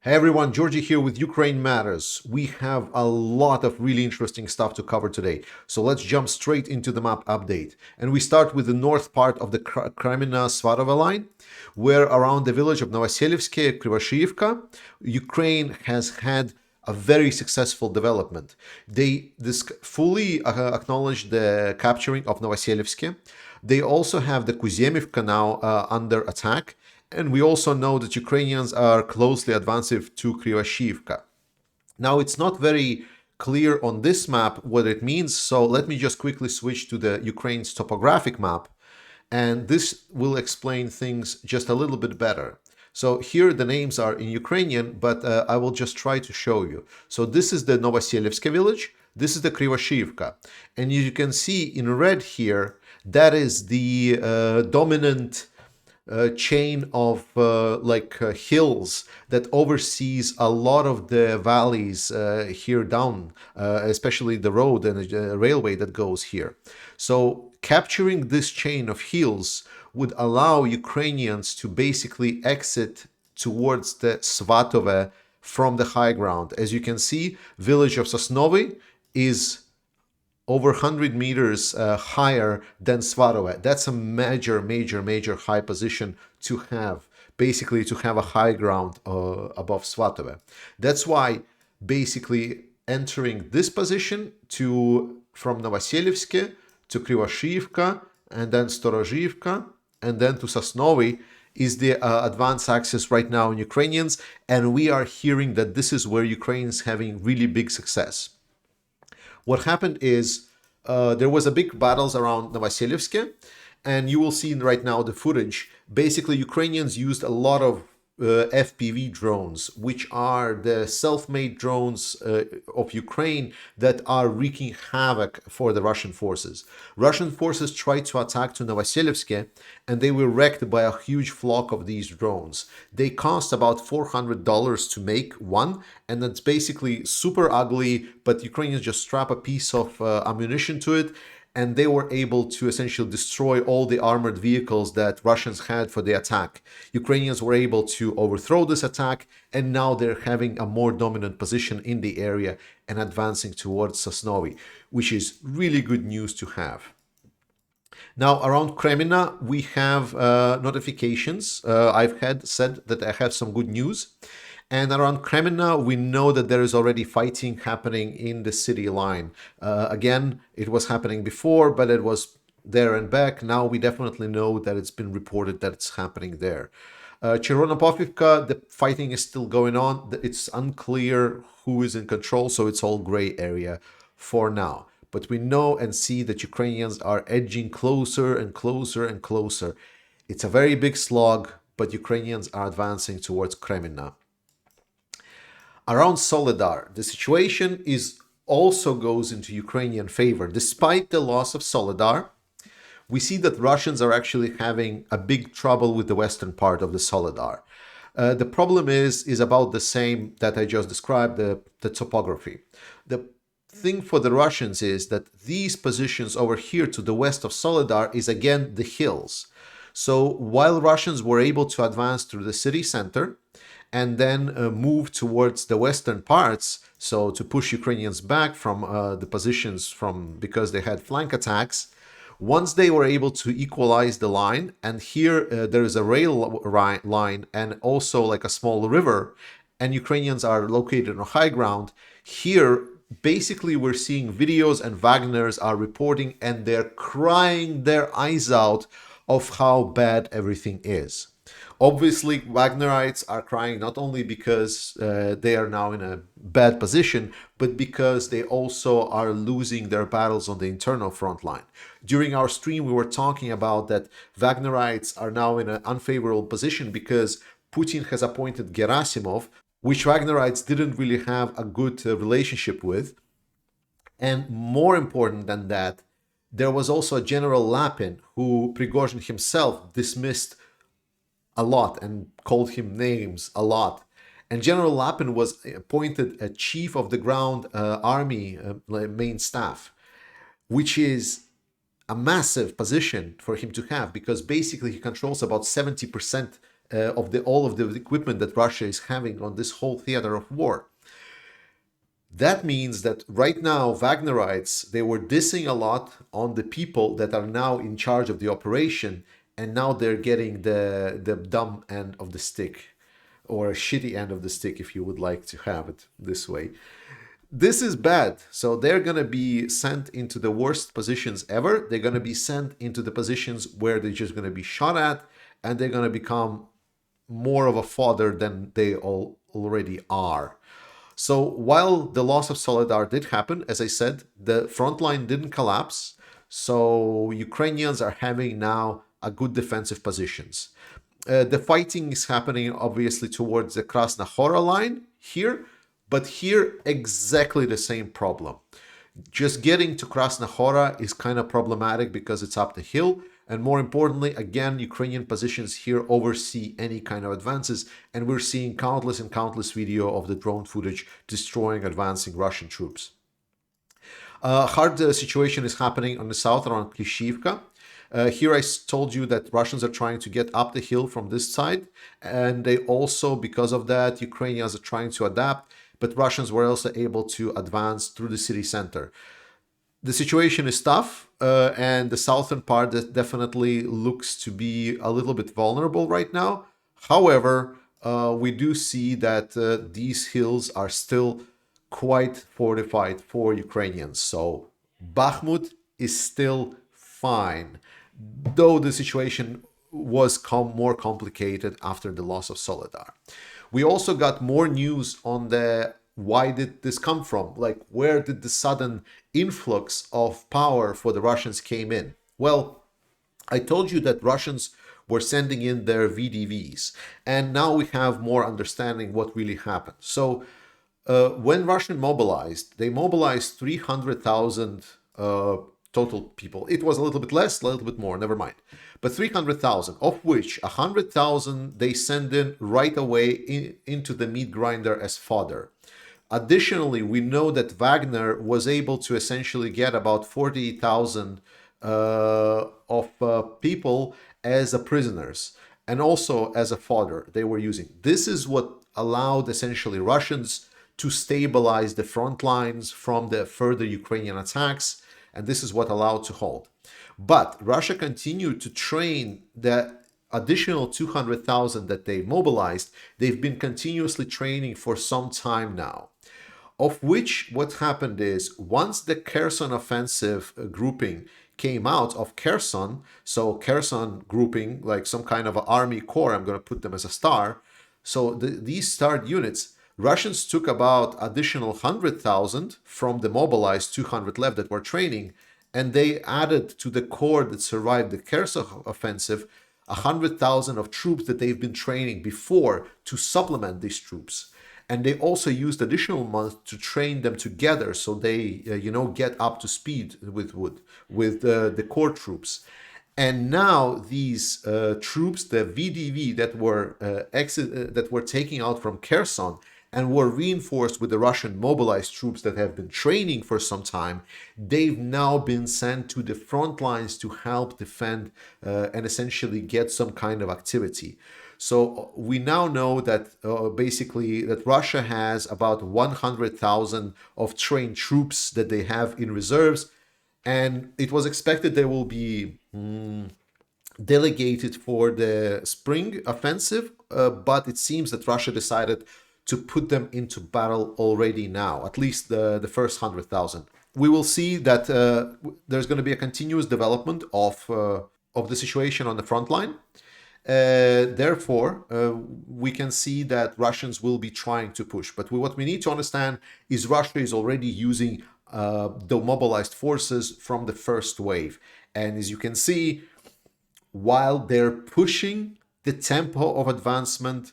Hey everyone, Georgie here with Ukraine Matters. We have a lot of really interesting stuff to cover today. So let's jump straight into the map update. And we start with the north part of the Kremina-Svarova line, where around the village of Novoselivske, Krivoshiivka, Ukraine has had a very successful development. They fully acknowledge the capturing of Novoselivske. They also have the Kuzemivka now under attack. And we also know that Ukrainians are closely advancing to Krivoshiivka. Now, it's not very clear on this map what it means, so let me just quickly switch to the Ukraine's topographic map, and this will explain things just a little bit better. So here the names are in Ukrainian, but I will just try to show you. So this is the Novoselivske village, this is the Krivoshiivka, and you can see in red here, that is the dominant chain of hills that oversees a lot of the valleys here down, especially the road and the railway that goes here. So capturing this chain of hills would allow Ukrainians to basically exit towards the Svatove from the high ground. As you can see, village of Sosnovy is over 100 meters higher than Svarova. That's a major high position to have, basically to have a high ground above Svatova. That's why basically entering this position from Novoselivske to Krivoshiivka and then Storozhivka and then to Sosnovy is the advanced access right now in Ukrainians, and we are hearing that this is where Ukraine is having really big success. What happened is there was a big battles around Novoselivske, and you will see right now the footage. Basically, Ukrainians used a lot of FPV drones, which are the self-made drones of Ukraine that are wreaking havoc for the Russian forces. Russian forces tried to attack to Novoselivske, and they were wrecked by a huge flock of these drones. They cost about $400 to make one, and it's basically super ugly, but Ukrainians just strap a piece of ammunition to it, and they were able to essentially destroy all the armored vehicles that Russians had for the attack. Ukrainians were able to overthrow this attack, and now they're having a more dominant position in the area and advancing towards Sosnovy, which is really good news to have. Now, around Kremina, we have notifications. I've said that I have some good news. And around Kremina, we know that there is already fighting happening in the city line. Again, it was happening before, but it was there and back. Now we definitely know that it's been reported that it's happening there. Chervonopovivka, the fighting is still going on. It's unclear who is in control, so it's all gray area for now. But we know and see that Ukrainians are edging closer and closer and closer. It's a very big slog, but Ukrainians are advancing towards Kremina. Around Soledar, the situation also goes into Ukrainian favor. Despite the loss of Soledar, we see that Russians are actually having a big trouble with the western part of the Soledar. The problem is about the same that I just described, the topography. The thing for the Russians is that these positions over here to the west of Soledar is again the hills. So while Russians were able to advance through the city center, and then move towards the western parts, so to push Ukrainians back from the positions because they had flank attacks. Once they were able to equalize the line, and here there is a rail line and also like a small river, and Ukrainians are located on high ground, here basically we're seeing videos and Wagners are reporting and they're crying their eyes out of how bad everything is. Obviously, Wagnerites are crying not only because they are now in a bad position, but because they also are losing their battles on the internal front line. During our stream, we were talking about that Wagnerites are now in an unfavorable position because Putin has appointed Gerasimov, which Wagnerites didn't really have a good relationship with. And more important than that, there was also a General Lapin who Prigozhin himself dismissed a lot and called him names a lot. And General Lapin was appointed a chief of the ground army main staff, which is a massive position for him to have because basically he controls about 70% of the all of the equipment that Russia is having on this whole theater of war. That means that right now, Wagnerites, they were dissing a lot on the people that are now in charge of the operation, and now they're getting the dumb end of the stick, or a shitty end of the stick, if you would like to have it this way. This is bad. So they're going to be sent into the worst positions ever. They're going to be sent into the positions where they're just going to be shot at, and they're going to become more of a fodder than they already are. So while the loss of Soledar did happen, as I said, the front line didn't collapse. So Ukrainians are having now a good defensive positions. The fighting is happening obviously towards the Krasna Hora line here, but here exactly the same problem. Just getting to Krasna Hora is kind of problematic because it's up the hill. And more importantly, again, Ukrainian positions here oversee any kind of advances. And we're seeing countless and countless video of the drone footage destroying advancing Russian troops. Hard situation is happening on the south around Klishivka. Here I told you that Russians are trying to get up the hill from this side. And they also, because of that, Ukrainians are trying to adapt. But Russians were also able to advance through the city center. The situation is tough, and the southern part definitely looks to be a little bit vulnerable right now. However, we do see that these hills are still quite fortified for Ukrainians. So Bakhmut is still fine, though the situation was more complicated after the loss of Soledar. We also got more news on the why did this come from? Like, where did the sudden influx of power for the Russians came in? Well, I told you that Russians were sending in their VDVs, and now we have more understanding what really happened. So when Russian mobilized, they mobilized 300,000 total people. It was a little bit less, a little bit more, never mind. But 300,000, of which 100,000 they send in right away into the meat grinder as fodder. Additionally, we know that Wagner was able to essentially get about 40,000 of people as prisoners and also as a fodder they were using. This is what allowed essentially Russians to stabilize the front lines from the further Ukrainian attacks, and this is what allowed to hold. But Russia continued to train the additional 200,000 that they mobilized. They've been continuously training for some time now. Of which what happened is once the Kherson offensive grouping came out of Kherson, so Kherson grouping, like some kind of an army corps, I'm going to put them as a star. So these starred units, Russians took about additional 100,000 from the mobilized 200 left that were training, and they added to the corps that survived the Kherson offensive 100,000 of troops that they've been training before to supplement these troops. And they also used additional months to train them together so they, get up to speed with the core troops. And now these troops, the VDV that were taking out from Kherson and were reinforced with the Russian mobilized troops that have been training for some time, they've now been sent to the front lines to help defend and essentially get some kind of activity. So we now know that basically that Russia has about 100,000 of trained troops that they have in reserves, and it was expected they will be delegated for the spring offensive, but it seems that Russia decided to put them into battle already now, at least the first 100,000. We will see that there's going to be a continuous development of the situation on the front line. Therefore, we can see that Russians will be trying to push. But what we need to understand is Russia is already using the mobilized forces from the first wave. And as you can see, while they're pushing, the tempo of advancement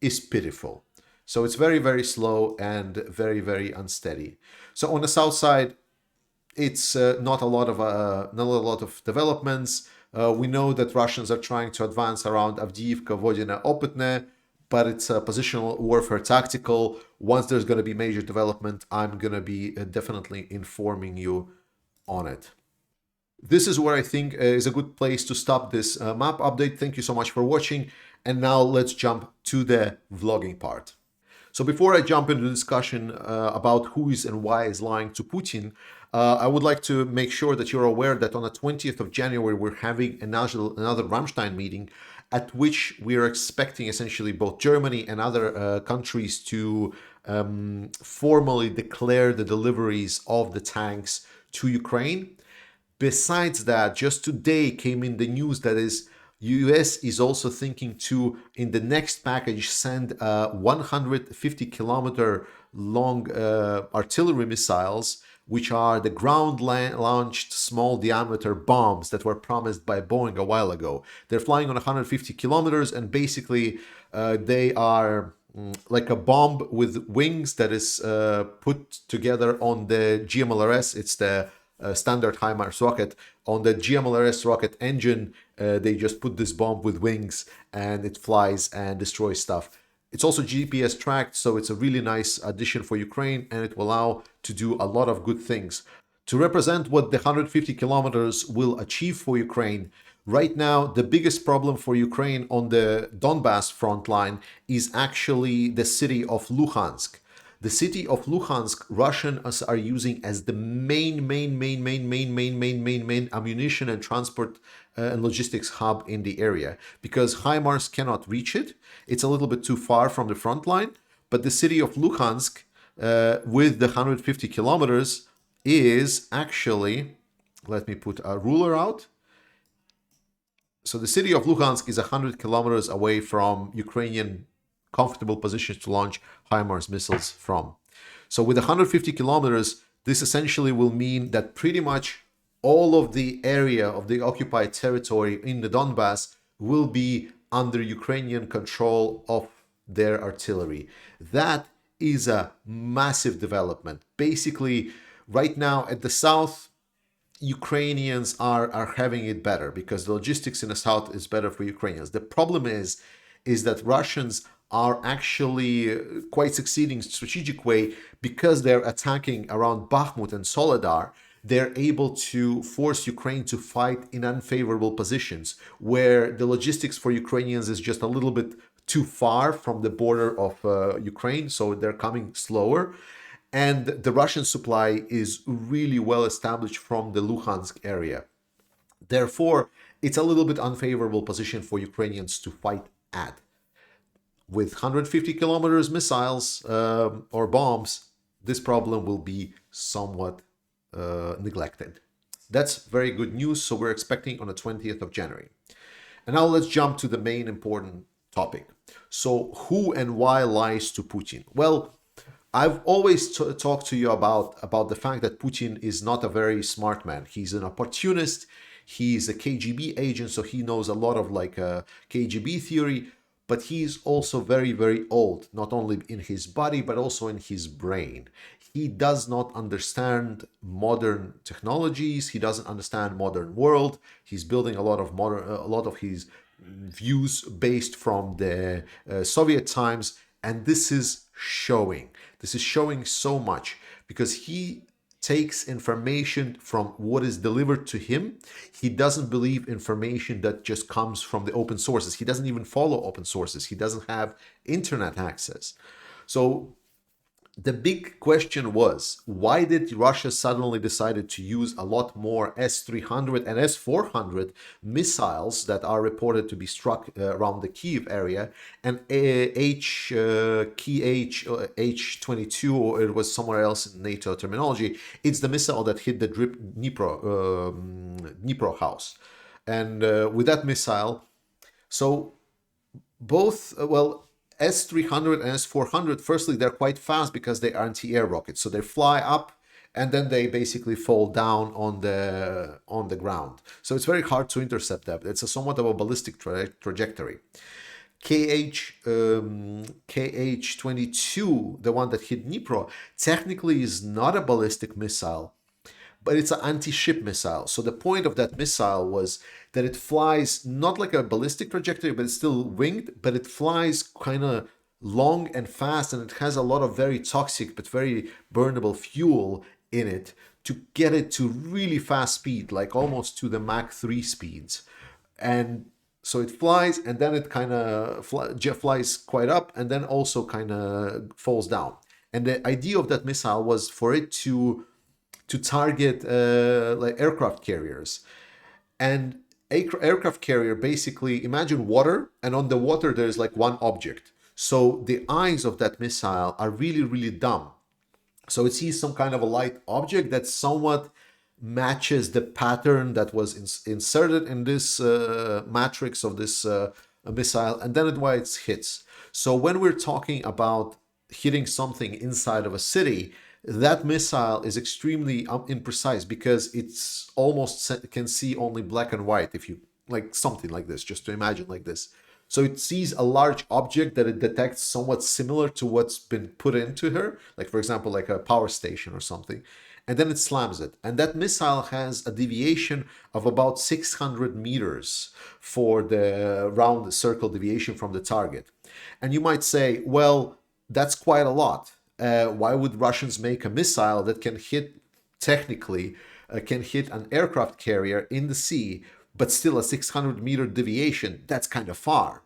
is pitiful. So it's very, very slow and very, very unsteady. So on the south side, it's not a lot of developments. We know that Russians are trying to advance around Avdiivka, Vodina, Opytne, but it's a positional warfare tactical. Once there's going to be major development, I'm going to be definitely informing you on it. This is where I think is a good place to stop this map update. Thank you so much for watching. And now let's jump to the vlogging part. So before I jump into the discussion about who is and why is lying to Putin, I would like to make sure that you're aware that on the 20th of January, we're having another Ramstein meeting at which we are expecting essentially both Germany and other countries to formally declare the deliveries of the tanks to Ukraine. Besides that, just today came in the news that is US is also thinking to, in the next package, send 150-kilometer long artillery missiles, which are the ground-launched small diameter bombs that were promised by Boeing a while ago. They're flying on 150 kilometers, and basically they are like a bomb with wings that is put together on the GMLRS. It's the standard HIMARS rocket. On the GMLRS rocket engine, they just put this bomb with wings and it flies and destroys stuff. It's also GPS tracked, so it's a really nice addition for Ukraine, and it will allow to do a lot of good things. To represent what the 150 kilometers will achieve for Ukraine, right now the biggest problem for Ukraine on the Donbass front line is actually the city of Luhansk. The city of Luhansk, Russians are using as the main ammunition and transport and logistics hub in the area, because HIMARS cannot reach it. It's a little bit too far from the front line, but the city of Luhansk, with the 150 kilometers, is actually, let me put a ruler out. So the city of Luhansk is 100 kilometers away from Ukrainian comfortable positions to launch HIMARS missiles from. So with 150 kilometers, this essentially will mean that pretty much all of the area of the occupied territory in the Donbass will be under Ukrainian control of their artillery. That is a massive development. Basically, right now at the south, Ukrainians are having it better because the logistics in the south is better for Ukrainians. The problem is that Russians are actually quite succeeding in a strategic way because they're attacking around Bakhmut and Soledar. They're able to force Ukraine to fight in unfavorable positions where the logistics for Ukrainians is just a little bit too far from the border of Ukraine, so they're coming slower. And the Russian supply is really well established from the Luhansk area. Therefore, it's a little bit unfavorable position for Ukrainians to fight at. With 150 kilometers missiles or bombs, this problem will be somewhat neglected. That's very good news. So we're expecting on the 20th of January. And now let's jump to the main important topic. So who and why lies to Putin? Well, I've always talked to you about the fact that Putin is not a very smart man. He's an opportunist. He's a KGB agent, so he knows a lot of like KGB theory, but he's also very, very old, not only in his body, but also in his brain. He does not understand modern technologies. He doesn't understand modern world. He's building a lot of his views based from the Soviet times, and this is showing. This is showing so much because he takes information from what is delivered to him. He doesn't believe information that just comes from the open sources. He doesn't even follow open sources. He doesn't have internet access. So the big question was, why did Russia suddenly decided to use a lot more S-300 and S-400 missiles that are reported to be struck around the Kiev area, and H-22, or it was somewhere else in NATO terminology, it's the missile that hit the Dnipro house. And with that missile, so both, S-300 and S-400, firstly, they're quite fast because they are anti-air rockets. So they fly up and then they basically fall down on the ground. So it's very hard to intercept that. It's a somewhat of a ballistic trajectory. KH-22, the one that hit Dnipro, technically is not a ballistic missile, but it's an anti-ship missile. So the point of that missile was that it flies not like a ballistic trajectory, but it's still winged, but it flies kind of long and fast, and it has a lot of very toxic but very burnable fuel in it to get it to really fast speed, like almost to the Mach 3 speeds. And so it flies, and then it kind of flies quite up, and then also kind of falls down. And the idea of that missile was for it to target like aircraft carriers. And aircraft carrier, basically imagine water, and on the water there's like one object. So the eyes of that missile are really, really dumb. So it sees some kind of a light object that somewhat matches the pattern that was inserted in this matrix of this missile, and then it hits. So when we're talking about hitting something inside of a city, that missile is extremely imprecise because it's almost can see only black and white, if you like something like this, just to imagine like this. So it sees a large object that it detects somewhat similar to what's been put into her, like for example, like a power station or something, and then it slams it. And that missile has a deviation of about 600 meters for the round circle deviation from the target. And you might say, well, that's quite a lot. Why would Russians make a missile that can hit, technically, can hit an aircraft carrier in the sea, but still a 600-meter deviation? That's kind of far.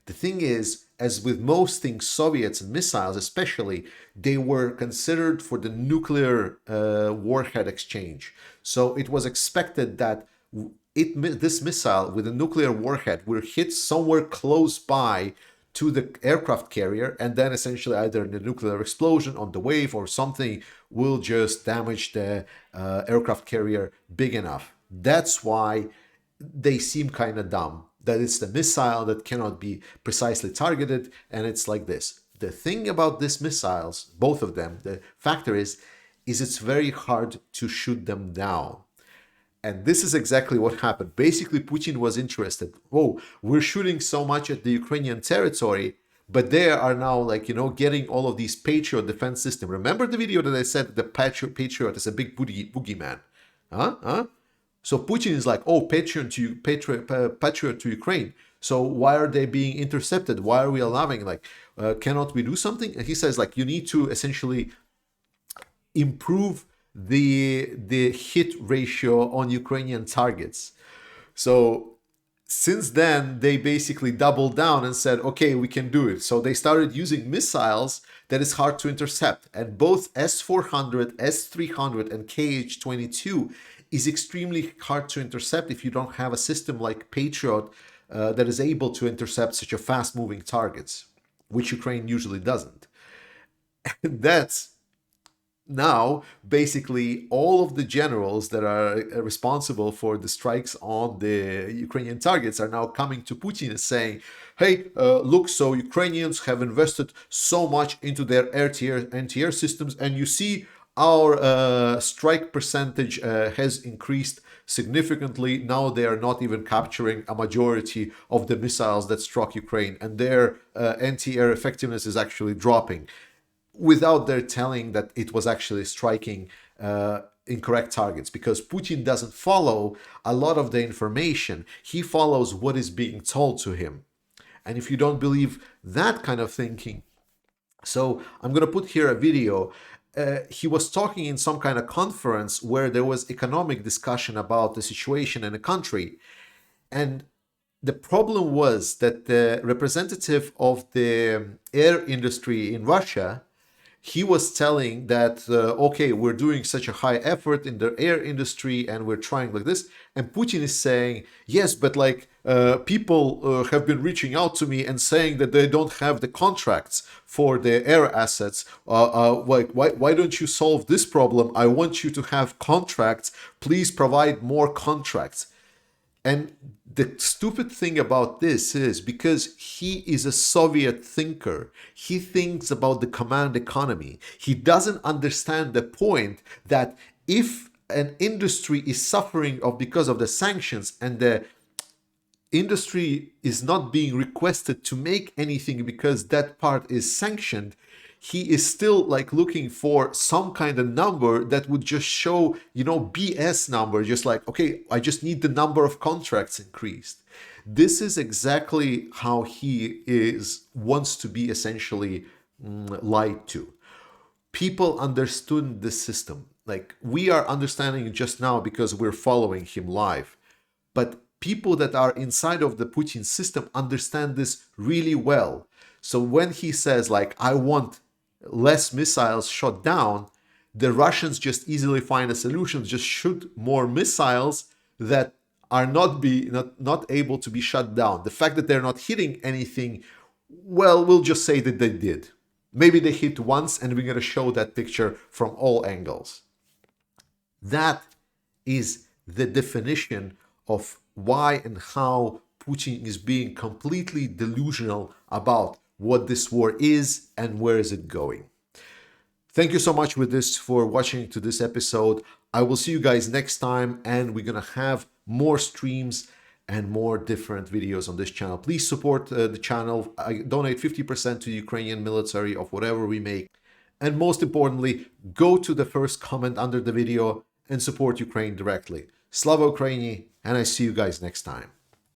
The thing is, as with most things, Soviets and missiles especially, they were considered for the nuclear warhead exchange. So it was expected that this missile with a nuclear warhead will hit somewhere close by to the aircraft carrier, and then essentially either the nuclear explosion on the wave or something will just damage the aircraft carrier big enough. That's why they seem kind of dumb, that it's the missile that cannot be precisely targeted, and it's like this. The thing about these missiles, both of them, the factor is it's very hard to shoot them down. And this is exactly what happened. Basically, Putin was interested. Oh, we're shooting so much at the Ukrainian territory, but they are now, like, getting all of these Patriot defense systems. Remember the video that I said the Patriot is a big boogeyman? Huh? So Putin is like, oh, Patriot to Ukraine. So why are they being intercepted? Why are we allowing, like, cannot we do something? And he says, like, you need to essentially improve the hit ratio on Ukrainian targets. So since then, they basically doubled down and said, okay, we can do it. So they started using missiles that is hard to intercept. And both S-400, S-300, and KH-22 is extremely hard to intercept if you don't have a system like Patriot that is able to intercept such a fast-moving targets, which Ukraine usually doesn't. And that's now basically all of the generals that are responsible for the strikes on the Ukrainian targets are now coming to Putin and saying, hey, look, so Ukrainians have invested so much into their anti-air systems, and you see our strike percentage has increased significantly. Now they are not even capturing a majority of the missiles that struck Ukraine, and their anti-air effectiveness is actually dropping, without their telling that it was actually striking incorrect targets, because Putin doesn't follow a lot of the information. He follows what is being told to him. And if you don't believe that kind of thinking, so I'm going to put here a video. He was talking in some kind of conference where there was economic discussion about the situation in a country. And the problem was that the representative of the air industry in Russia, he was telling that, okay, we're doing such a high effort in the air industry and we're trying like this. And Putin is saying, yes, but like people have been reaching out to me and saying that they don't have the contracts for the air assets. Like, why don't you solve this problem? I want you to have contracts. Please provide more contracts. And the stupid thing about this is because he is a Soviet thinker, he thinks about the command economy. He doesn't understand the point that if an industry is suffering because of the sanctions and the industry is not being requested to make anything because that part is sanctioned, he is still like looking for some kind of number that would just show, BS number, just like, okay, I just need the number of contracts increased. This is exactly how he wants to be essentially lied to. People understood the system. Like, we are understanding it just now because we're following him live. But people that are inside of the Putin system understand this really well. So when he says, like, I want less missiles shot down, the Russians just easily find a solution, just shoot more missiles that are not able to be shut down. The fact that they're not hitting anything, well, we'll just say that they did. Maybe they hit once, and we're going to show that picture from all angles. That is the definition of why and how Putin is being completely delusional about what this war is and where is it going. Thank you so much for watching to this episode. I will see you guys next time, and we're gonna have more streams and more different videos on this channel. Please support the channel. I donate 50% to the Ukrainian military of whatever we make. And most importantly, go to the first comment under the video and support Ukraine directly. Slava Ukraini, and I see you guys next time.